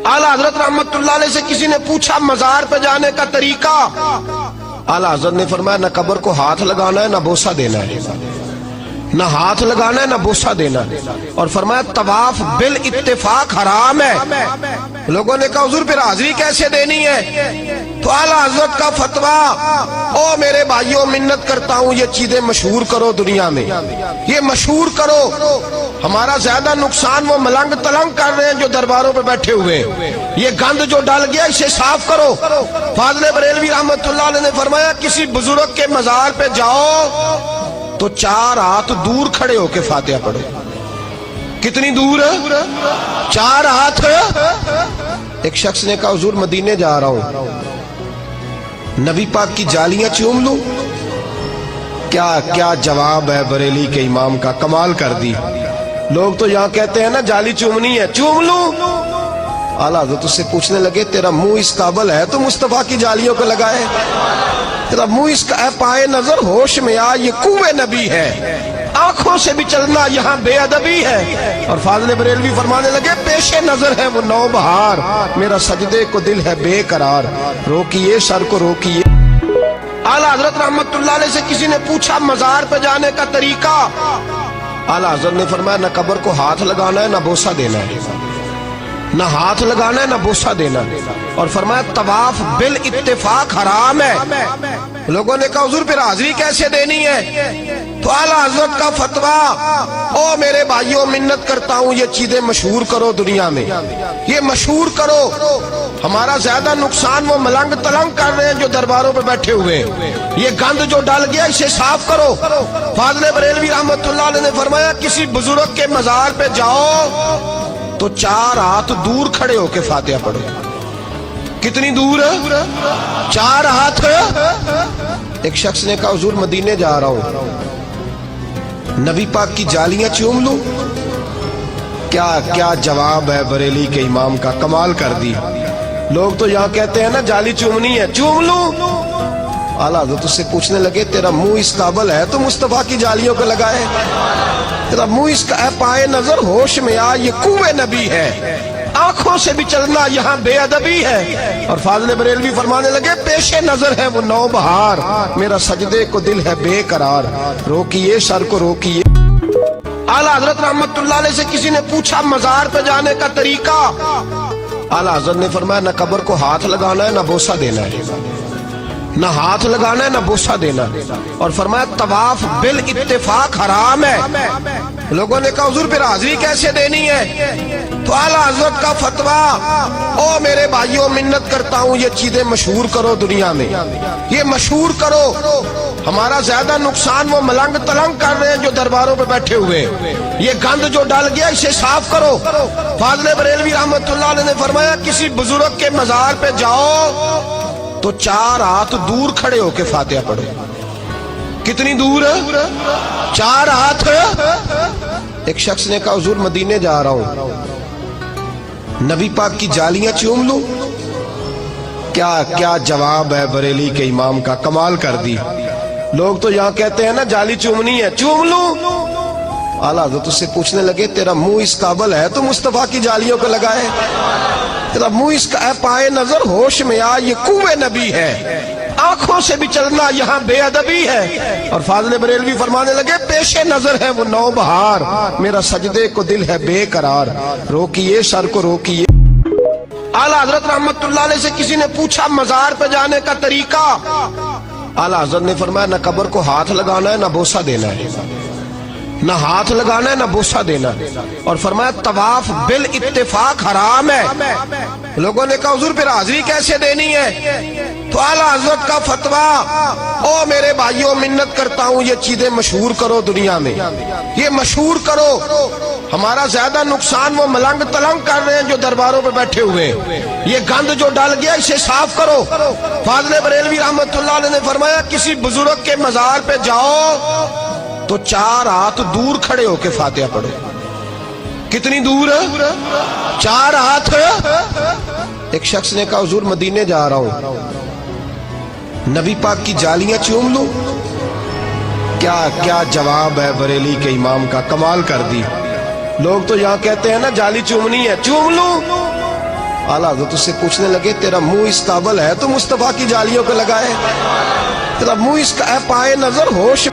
आला हजरत रहमतुल्लाह अलैह से किसी ने पूछा मजार पे जाने का तरीका, आला हजरत ने फरमाया न कब्र को हाथ लगाना है न बोसा देना है, न हाथ लगाना है न बोसा देना है। और फरमाया तवाफ बिल इत्तेफाक हराम है। लोगों ने कहा हुजूर फिर हाजिरी कैसे देनी है? तो आला हजरत का फतवा, ओ मेरे भाइयों मिन्नत करता हूं ये चीजें मशहूर करो दुनिया में, ये मशहूर करो। हमारा ज्यादा नुकसान वो मलंग तलंग कर रहे हैं जो दरबारों पे बैठे हुए, ये गंद जो डल गया इसे साफ करो। फाज़िल बरेलवी रहमतुल्लाह अलैह ने फरमाया किसी बुजुर्ग के मजार पे जाओ तो 4 हाथ दूर खड़े होके फातिहा पढ़ो। कितनी दूर? 4 हाथ। एक शख्स ने कहा हुजूर मदीने जा रहा हूं, नबी पाक की जालियां चूम लूं? क्या क्या जवाब है बरेली के इमाम का, कमाल कर दी। लोग तो यहां कहते हैं ना जाली चूमनी है, चूम लूं? आला हज़रत उससे पूछने लगे तेरा मुंह इस काबिल है तो मुस्तफा की जालियों को लगाए? तेरा मुंह इसका पाए नजर होश में आ, ये कुए नबी है, आंखों से भी चलना यहाँ बेअदबी है। और फाज़िल बरेलवी फरमाने लगे पेशे नजर है वो नौबहार, मेरा सजदे को दिल है बेकरार, रोकिए सर को रोकिए। आला हजरत रहमतुल्लाह अलैह से किसी ने पूछा मजार पे जाने का तरीका, आला हजरत ने फरमाया न कब्र को हाथ लगाना है न बोसा देना है, न हाथ लगाना है न बोसा देना। और फरमाया तवाफ बिल इत्तेफाक हराम है। लोगों ने कहा हुजूर फिर हाजिरी कैसे देनी है? तो आला हजरत का फतवा, ओ मेरे भाइयों मिन्नत करता हूं ये चीजें मशहूर करो दुनिया में, ये मशहूर करो। हमारा ज्यादा नुकसान वो मलंग तलंग कर रहे हैं जो दरबारों पे बैठे हुए, ये गंद जो डल गया इसे साफ करो। फाज़िल बरेलवी रहमतुल्लाह अलैह ने फरमाया किसी बुजुर्ग के मजार पे जाओ तो 4 हाथ दूर खड़े होके फातिहा पढ़ो। कितनी दूर? 4 हाथ। एक शख्स ने कहा हुजूर मदीने जा रहा हूं, नबी पाक की जालियां चूम लूं? क्या क्या जवाब है बरेली के इमाम का, कमाल कर दी। लोग तो यहां कहते हैं ना जाली चूमनी है, चूम लूं? आला हज़रत उससे पूछने लगे तेरा मुंह इस काबिल है तो मुस्तफा की जालियों को लगाए? तेरा मुंह इसका पाए नजर होश में आ, ये कुए नबी है, आंखों से भी चलना यहाँ बेअदबी है। और फाज़िल बरेलवी फरमाने लगे पेशे नजर है वो नौबहार, मेरा सजदे को दिल है बेकरार, रोकिए सर को रोकिए। आला हजरत रहमतुल्लाह अलैह से किसी ने पूछा मजार पे जाने का तरीका, आला हजरत ने फरमाया न कब्र को हाथ लगाना है न बोसा देना है, न हाथ लगाना है न बोसा देना। और फरमाया तवाफ बिल इत्तेफाक हराम है। लोगों ने कहा हुजूर फिर हाजिरी कैसे देनी है? तो आला हजरत का फतवा, ओ मेरे भाइयों मिन्नत करता हूं ये चीजें मशहूर करो दुनिया में, ये मशहूर करो। हमारा ज्यादा नुकसान वो मलंग तलंग कर रहे हैं जो दरबारों पे बैठे हुए, ये गंद जो डल गया इसे साफ करो। फाज़िल बरेलवी रहमतुल्लाह अलैह ने फरमाया किसी बुजुर्ग के मजार पे जाओ तो 4 हाथ दूर खड़े होके फातिहा पढ़ो। कितनी दूर? 4 हाथ। एक शख्स ने कहा हुजूर मदीने जा रहा हूं, नबी पाक की जालियां चूम लूं? क्या क्या जवाब है बरेली के इमाम का, कमाल कर दी। लोग तो यहां कहते हैं ना जाली चूमनी है, चूम लूं? आला हज़रत उससे पूछने लगे तेरा मुंह इस काबिल है तो मुस्तफा की जालियों को लगाए? तेरा मुंह इसका पाए नजर होश में आ, ये कुए नबी है, आंखों से भी चलना यहाँ बेअदबी है। और फाज़िल बरेलवी फरमाने लगे पेशे नजर है वो नौबहार, मेरा सजदे को दिल है बेकरार, रोकिए सर को रोकिए। आला हजरत रहमतुल्लाह अलैह से किसी ने पूछा मजार पे जाने का तरीका, आला हजरत ने फरमाया न कब्र को हाथ लगाना है न बोसा देना है, न हाथ लगाना है न बोसा देना। और फरमाया तवाफ बिल इत्तेफाक हराम है। लोगों ने कहा हुजूर फिर हाजिरी कैसे देनी है? तो आला हजरत का फतवा, ओ मेरे भाइयों मिन्नत करता हूं ये चीजें मशहूर करो दुनिया में, ये मशहूर करो। हमारा ज्यादा नुकसान वो मलंग तलंग कर रहे हैं जो दरबारों पे बैठे हुए, ये गंद जो डल गया इसे साफ करो। फाज़िल बरेलवी रहमतुल्लाह अलैह ने फरमाया किसी बुजुर्ग के मजार पे जाओ तो 4 हाथ दूर खड़े होके फातिहा पढ़ो। कितनी दूर? 4 हाथ। एक शख्स ने कहा हुजूर मदीने जा रहा हूं, नबी पाक की जालियां चूम लूं? क्या क्या जवाब है बरेली के इमाम का, कमाल कर दी। लोग तो यहां कहते हैं ना जाली चूमनी है, चूम लूं? आला हज़रत उससे पूछने लगे तेरा मुंह इस काबिल है तो मुस्तफा की जालियों को लगाए, तेरा मुंह इस पाए नजर होश